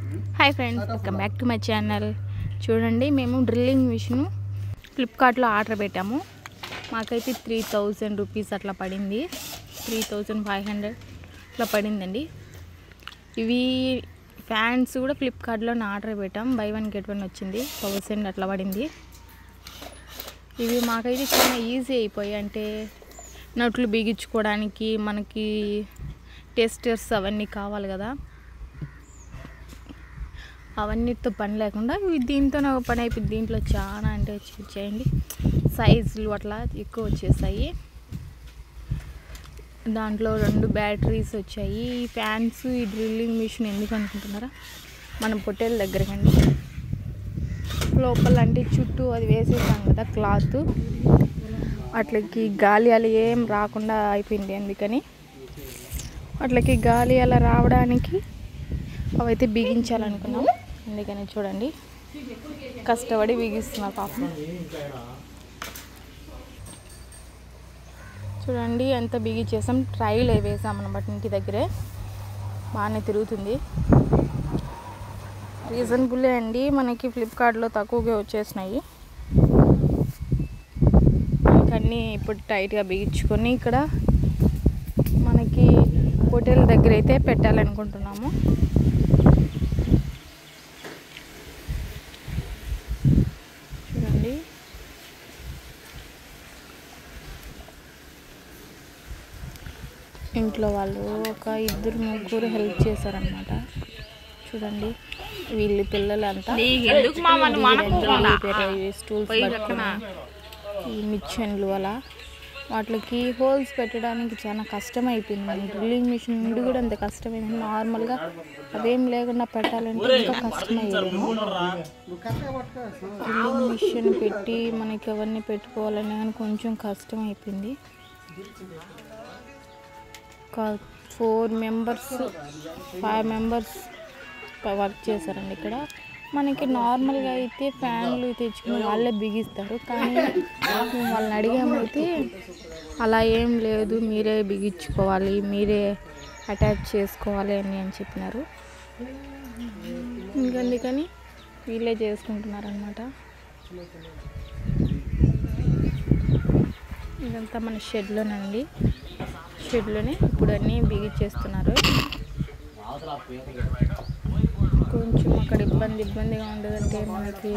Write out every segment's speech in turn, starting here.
Hi friends, welcome back to my channel. చూడండి, మేము drilling machine ఫ్లిప్కార్ట్లో ఆర్డర్ పెట్టాము. మాకైతే 3000 రూపీస్ అట్లా పడింది. 3500 అట్లా పడిందండి. ఇవి ఫ్యాన్స్ కూడా ఫ్లిప్కార్ట్లో ఆర్డర్ పెట్టాం. బై 1 get 1 వచ్చింది. 1000 అట్లా పడింది. ఇవి మాకైతే చాలా ఈజీ అయిపోయాయి. అంటే నట్లు బిగించుకోవడానికి మనకి టెస్టర్స్ అవన్నీ కావాలి కదా, అవన్నిటితో పని లేకుండా దీంతోనే ఒక పని అయిపోయింది. దీంట్లో చాలా అంటే చూసేయండి, సైజులు అట్లా ఎక్కువ వచ్చేసాయి. దాంట్లో 2 బ్యాటరీస్ వచ్చాయి. ఈ ఫ్యాన్స్, ఈ డ్రిల్లింగ్ మిషన్ ఎందుకు అనుకుంటున్నారా, మనం పొట్టేల దగ్గరకండి లోపల అంటే చుట్టూ అది వేసేసాం కదా క్లాత్, అట్లకి గాలి అలా ఏం రాకుండా అయిపోయింది. అందుకని అట్లకి గాలి అలా రావడానికి అవైతే బిగించాలనుకున్నాం. అందుకని చూడండి, కష్టపడి బిగిస్తున్నా పాపం. చూడండి ఎంత బిగించేసాం. ట్రైల్ వేసాం అన్నమాట. ఇంటి దగ్గరే బాగానే తిరుగుతుంది. రీజనబుల్లే అండి, మనకి ఫ్లిప్కార్ట్లో తక్కువగా వచ్చేసినాయి. అన్నీ ఇప్పుడు టైట్గా బిగించుకొని ఇక్కడ మనకి హోటల్ దగ్గర అయితే పెట్టాలనుకుంటున్నాము. చూడండి, ఇంట్లో వాళ్ళు ఒక 2-3 హెల్ప్ చేశారనమాట. చూడండి, వీళ్ళు పిల్లలంతా స్టూల్స్ పట్టుకొని ఈ మిషన్లు అలా వాటికి హోల్స్ పెట్టడానికి చాలా కష్టమైపోయింది. డ్రిల్లింగ్ మిషన్ నుండి కూడా అంత కష్టమైంది. నార్మల్గా అవేం లేకుండా పెట్టాలంటే ఇంకా కష్టమయ్యేది. డ్రిల్లింగ్ మిషన్ పెట్టి మనకి అవన్నీ పెట్టుకోవాలని కానీ కొంచెం కష్టం అయిపోయింది. 4 members 5 members వర్క్ చేశారండి ఇక్కడ. మనకి నార్మల్గా అయితే ఫ్యాన్లు తెచ్చుకుని వాళ్ళే బిగిస్తారు, కానీ వాళ్ళని అడిగామైతే అలా ఏం లేదు, మీరే బిగించుకోవాలి, మీరే అటాచ్ చేసుకోవాలి అని చెప్పినారు. అందుకని వీళ్ళే చేసుకుంటున్నారనమాట. ఇదంతా మన షెడ్లోనండి. షెడ్లోనే ఇప్పుడు అన్నీ బిగించేస్తున్నారు. కొంచెం అక్కడ ఇబ్బందిగా ఉండదంటే మనకి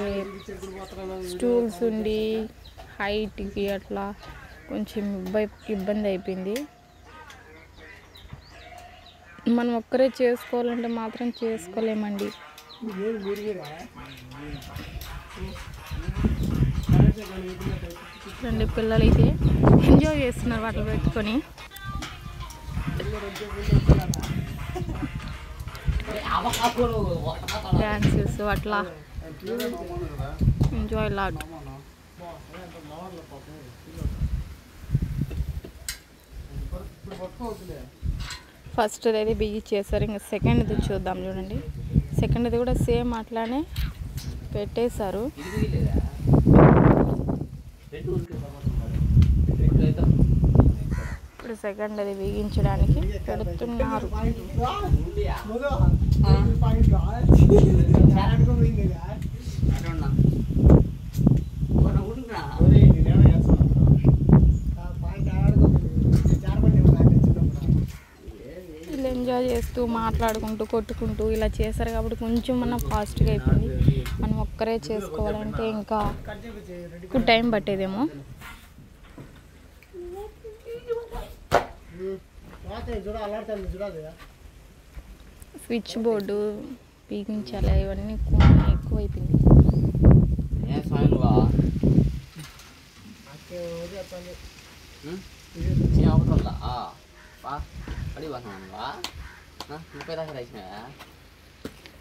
స్టూల్స్ ఉండి హైట్కి అట్లా కొంచెం ఇబ్బంది అయిపోయింది. మనం ఒక్కరే చేసుకోవాలంటే మాత్రం చేసుకోలేమండి. రెండు పిల్లలు అయితే ఎంజాయ్ చేస్తున్నారు వాటిని పెట్టుకొని. డాన్సెస్ అట్లా ఎంజాయ్ లాట్. ఫస్ట్ అయితే బిగించేసారు. ఇంకా సెకండ్ది చూద్దాం. చూడండి, సెకండ్ది కూడా సేమ్ అట్లానే పెట్టేశారు. ఇప్పుడు సెకండ్ అది బిగించడానికి పెడుతున్నారు. ఇలా ఎంజాయ్ చేస్తూ మాట్లాడుకుంటూ కొట్టుకుంటూ ఇలా చేశారు కాబట్టి కొంచెం మనం ఫాస్ట్గా అయిపోయింది. మనం ఒక్కరే చేసుకోవాలంటే ఇంకా ఎక్కువ టైం పట్టేదేమో. స్విచ్ బోర్డు బిగించాలి, ఇవన్నీ ఎక్కువ అయిపోయింది.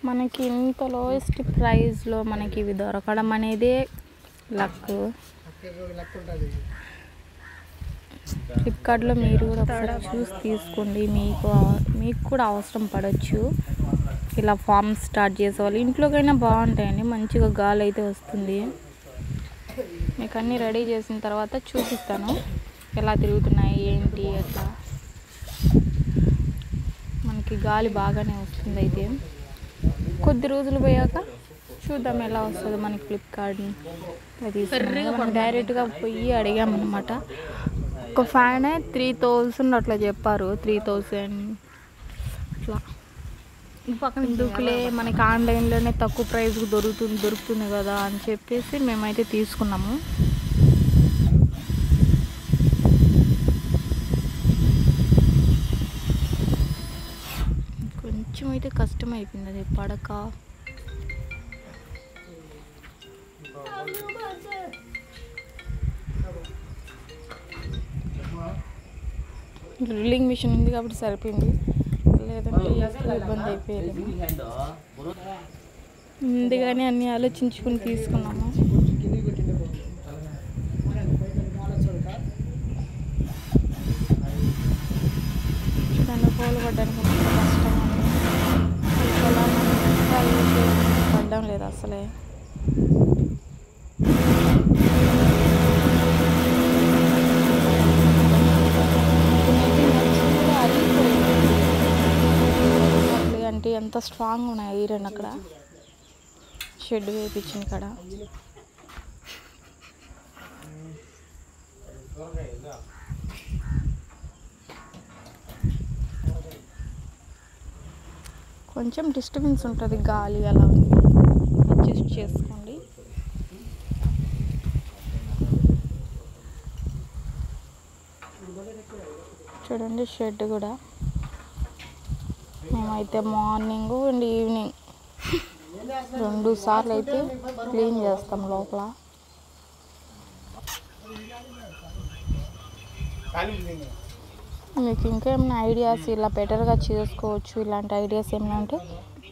మనకి ఇంత లోయెస్ట్ ప్రైస్లో మనకి ఇవి దొరకడం అనేదే లక్. ఫ్లిప్కార్ట్లో మీరు కూడా ఒకసారి చూసి తీసుకోండి. మీకు కూడా అవసరం పడవచ్చు. ఇలా ఫామ్ స్టార్ట్ చేసేవాళ్ళు ఇంట్లోకైనా బాగుంటాయండి. మంచిగా గాలి అయితే వస్తుంది. మీకు అన్నీ రెడీ చేసిన తర్వాత చూపిస్తాను ఎలా తిరుగుతున్నాయి ఏంటి అట్లా. మనకి గాలి బాగానే వస్తుంది. అయితే కొద్ది రోజులు పోయాక చూద్దాం ఎలా వస్తుందో మనకి ఫ్లిప్కార్ట్ని. అది మనం డైరెక్ట్గా పోయి అడిగామన్నమాట. ఒక ఫ్యానే 3000 అట్లా చెప్పారు. 3000 అట్లా. ఎందుకులే మనకి ఆన్లైన్లోనే తక్కువ ప్రైస్కి దొరుకుతుంది కదా అని చెప్పేసి మేమైతే తీసుకున్నాము. కొంచెం అయితే కష్టం అయిపోయింది అది పడక. డ్రిల్లింగ్ మిషన్ ఉంది కాబట్టి సరిపోయింది, లేదంటే ఇబ్బంది అయిపోయేది. ముందుగానే అన్ని ఆలోచించుకుని తీసుకున్నాము. దాన్ని పూలు పడ్డానికి కష్టం పడ్డం లేదు అసలే. అంటే ఎంత స్ట్రాంగ్ ఉన్నాయి ఐరన్ అక్కడ షెడ్ వేయించింది ఇక్కడ. కొంచెం డిస్టర్బెన్స్ ఉంటుంది, గాలి అలా అడ్జస్ట్ చేసుకోండి. చూడండి షెడ్ కూడా మేమైతే మార్నింగ్ అండ్ ఈవినింగ్ 2 సార్లు అయితే క్లీన్ చేస్తాం లోపల. మీకు ఇంకా ఏమైనా ఐడియాస్ ఇలా బెటర్గా చేసుకోవచ్చు, ఇలాంటి ఐడియాస్ ఏమైనా ఉంటే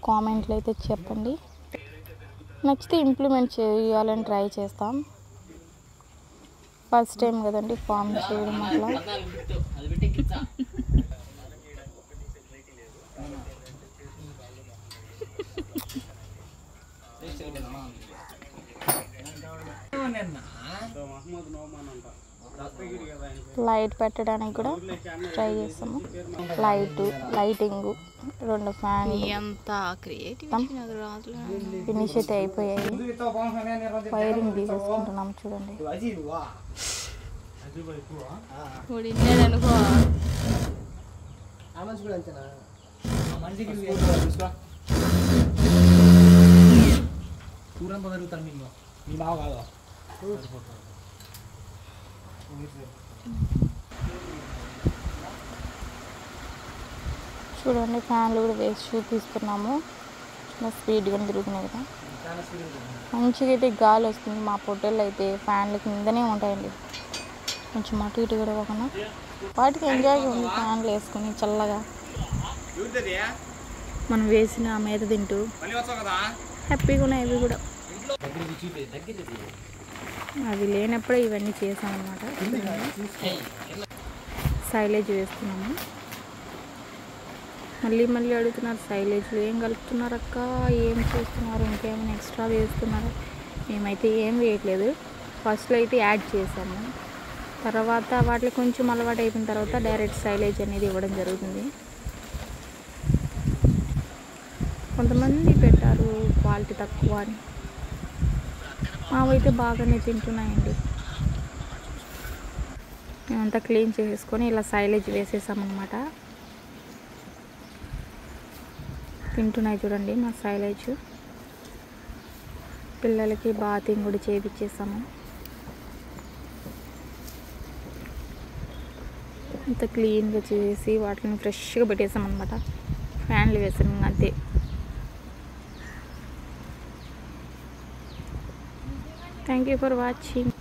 కామెంట్లు అయితే చెప్పండి. నచ్చితే ఇంప్లిమెంట్ చేయాలని ట్రై చేస్తాం. ఫస్ట్ టైం కదండి ఫామ్ చేయడం అట్లా. లైట్ పెట్టడానికి కూడా ట్రై చేస్తాము. లైటింగ్ 2 ఫ్యాన్ ఫినిష్ అయితే అయిపోయాయి. వైరింగ్ తీసేసుకుంటున్నాం చూడండి. చూడండి ఫ్యాన్లు కూడా వేసి చూపిస్తున్నాము. చాలా స్పీడ్గా తిరుగుతున్నాయి కదా, మంచిగా అయితే గాలి వస్తుంది. మా పొట్టేళ్ళు అయితే ఫ్యాన్ల కిందనే ఉంటాయండి, కొంచెం అటు ఇటు కూడా పోకుండా. వాటికి ఎంజాయ్గా ఉంది ఫ్యాన్లు వేసుకొని చల్లగా మనం వేసిన మేత తింటూ హ్యాపీగా ఉన్నాయి. ఇవి కూడా అవి లేనప్పుడే ఇవన్నీ చేసామన్నమాట. సైలేజ్ వేస్తున్నాము. మళ్ళీ అడుగుతున్నారు సైలేజ్లో ఏం కలుపుతున్నారు అక్క, ఏం చేస్తున్నారు, ఇంకేమైనా ఎక్స్ట్రా వేస్తున్నారు. మేమైతే ఏం వేయట్లేదు. ఫస్ట్లో అయితే యాడ్ చేసాము, తర్వాత వాటికి కొంచెం అలవాటు అయిపోయిన తర్వాత డైరెక్ట్ సైలేజ్ అనేది ఇవ్వడం జరుగుతుంది. కొంతమంది పెట్టారు క్వాలిటీ తక్కువ అని, మావైతే బాగానే తింటున్నాయండి. మేమంతా క్లీన్ చేసుకొని ఇలా సైలేజ్ వేసేసామన్నమాట. తింటున్నాయి చూడండి మా సైలేజ్. పిల్లలకి బాతింగ్ కూడా చేయించేసాము. అంత క్లీన్గా చేసి వాటిని ఫ్రెష్గా పెట్టేసామన్నమాట. ఫ్యాన్లు వేసాము అంతే. Thank you for watching.